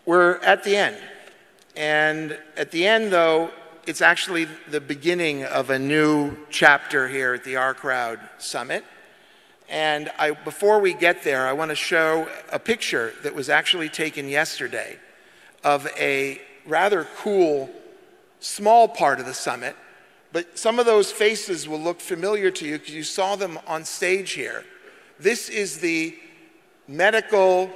We're at the end. And at the end, though, it's actually the beginning of a new chapter here at the OurCrowd Summit. And before we get there, I want to show a picture that was actually taken yesterday of a rather cool, small part of the summit. But some of those faces will look familiar to you because you saw them on stage here. This is the medical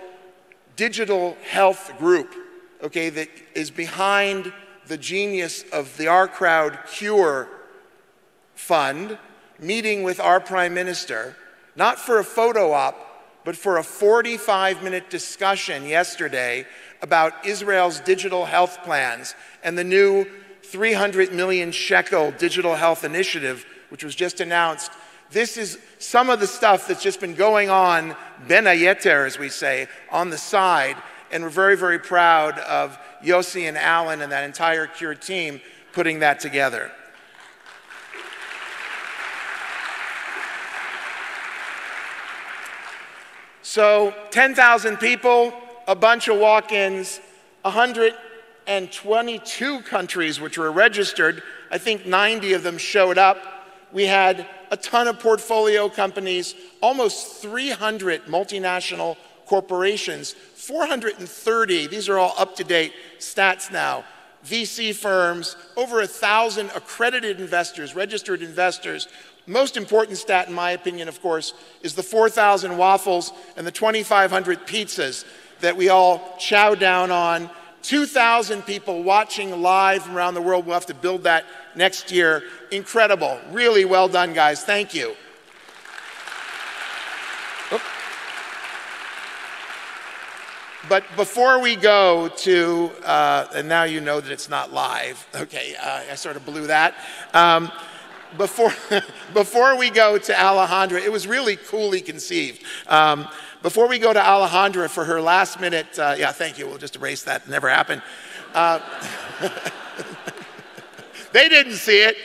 digital health group, okay, that is behind the genius of the OurCrowd Cure Fund, meeting with our Prime Minister, not for a photo op, but for a 45-minute discussion yesterday about Israel's digital health plans and the new 300 million shekel digital health initiative, which was just announced. This is some of the stuff that's just been going on, ben hayeter, as we say, on the side. And we're very, very proud of Yossi and Alan and that entire Cure team putting that together. So 10,000 people, a bunch of walk-ins, 122 countries which were registered. I think 90 of them showed up. We had a ton of portfolio companies, almost 300 multinational corporations, 430, these are all up-to-date stats now, VC firms, over 1,000 accredited investors, registered investors. Most important stat, in my opinion, of course, is the 4,000 waffles and the 2,500 pizzas that we all chow down on. 2,000 people watching live from around the world. We'll have to build that next year. Incredible. Really well done, guys. Thank you. But before we go to, and now you know that it's not live. Okay, I sort of blew that. Before we go to Alejandra, it was really coolly conceived. Before we go to Alejandra for her last minute, yeah, thank you, we'll just erase that, it never happened. They didn't see it.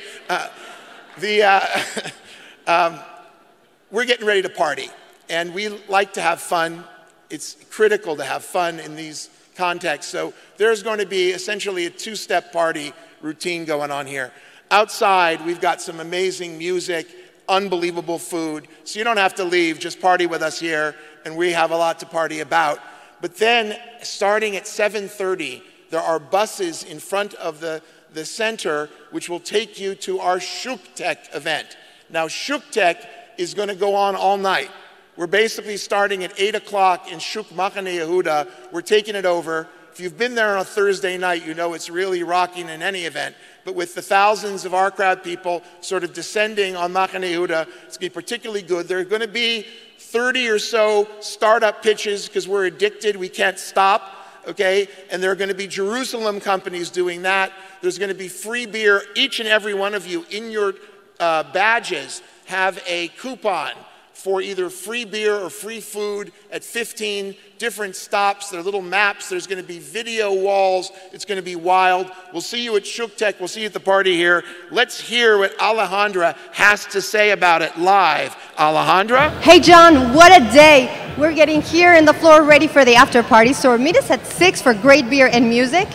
We're getting ready to party, and we like to have fun. It's critical to have fun in these contexts. So there's going to be essentially a two-step party routine going on here. Outside, we've got some amazing music, unbelievable food. So you don't have to leave, just party with us here, and we have a lot to party about. But then, starting at 7:30, there are buses in front of the center which will take you to our ShukTech event. Now, ShukTech is going to go on all night. We're basically starting at 8 o'clock in Shuk Machane Yehuda. We're taking it over. If you've been there on a Thursday night, you know it's really rocking in any event. But with the thousands of OurCrowd people sort of descending on Machane Yehuda, it's going to be particularly good. There are going to be 30 or so startup pitches because we're addicted. We can't stop, okay? And there are going to be Jerusalem companies doing that. There's going to be free beer. Each and every one of you in your badges have a coupon for either free beer or free food at 15 different stops. There are little maps. There's going to be video walls. It's going to be wild. We'll see you at ShukTech. We'll see you at the party here. Let's hear what Alejandra has to say about it live. Alejandra? Hey, John, what a day. We're getting here in the floor ready for the after party. So meet us at 6 for great beer and music.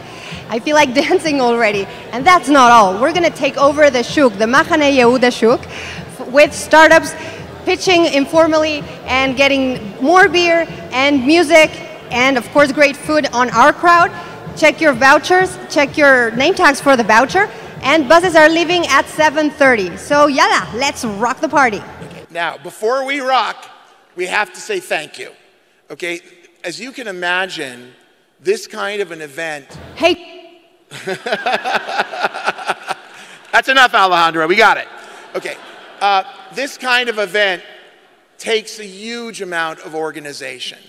I feel like dancing already. And that's not all. We're going to take over the Shuk, the Machane Yehuda Shuk, with startups pitching informally and getting more beer and music and, of course, great food on OurCrowd. Check your vouchers, check your name tags for the voucher, and buses are leaving at 7:30. So, yalla, let's rock the party. Okay. Now, before we rock, we have to say thank you. Okay, as you can imagine, this kind of an event. Hey. That's enough, Alejandra. We got it. Okay. This kind of event takes a huge amount of organization.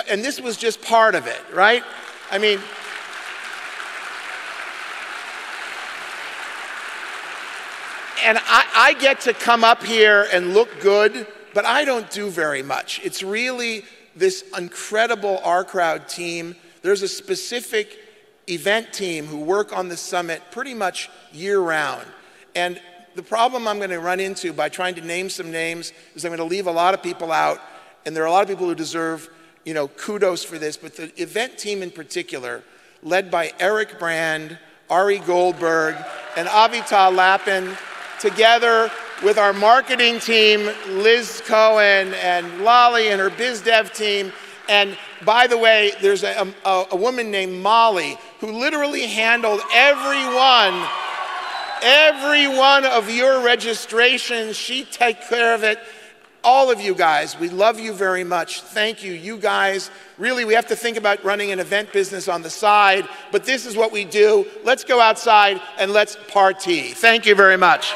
And this was just part of it, right? I mean, and I get to come up here and look good, but I don't do very much. It's really this incredible OurCrowd team. There's a specific event team who work on the summit pretty much year-round. And the problem I'm going to run into by trying to name some names is I'm going to leave a lot of people out, and there are a lot of people who deserve kudos for this, but the event team in particular, led by Eric Brand, Ari Goldberg, and Avital Lapin, together with our marketing team, Liz Cohen and Lolly and her biz dev team. And by the way, there's a woman named Molly who literally handled every one of your registrations. She takes care of it. All of you guys, we love you very much. Thank you. You guys, really, we have to think about running an event business on the side, but this is what we do. Let's go outside and let's party. Thank you very much.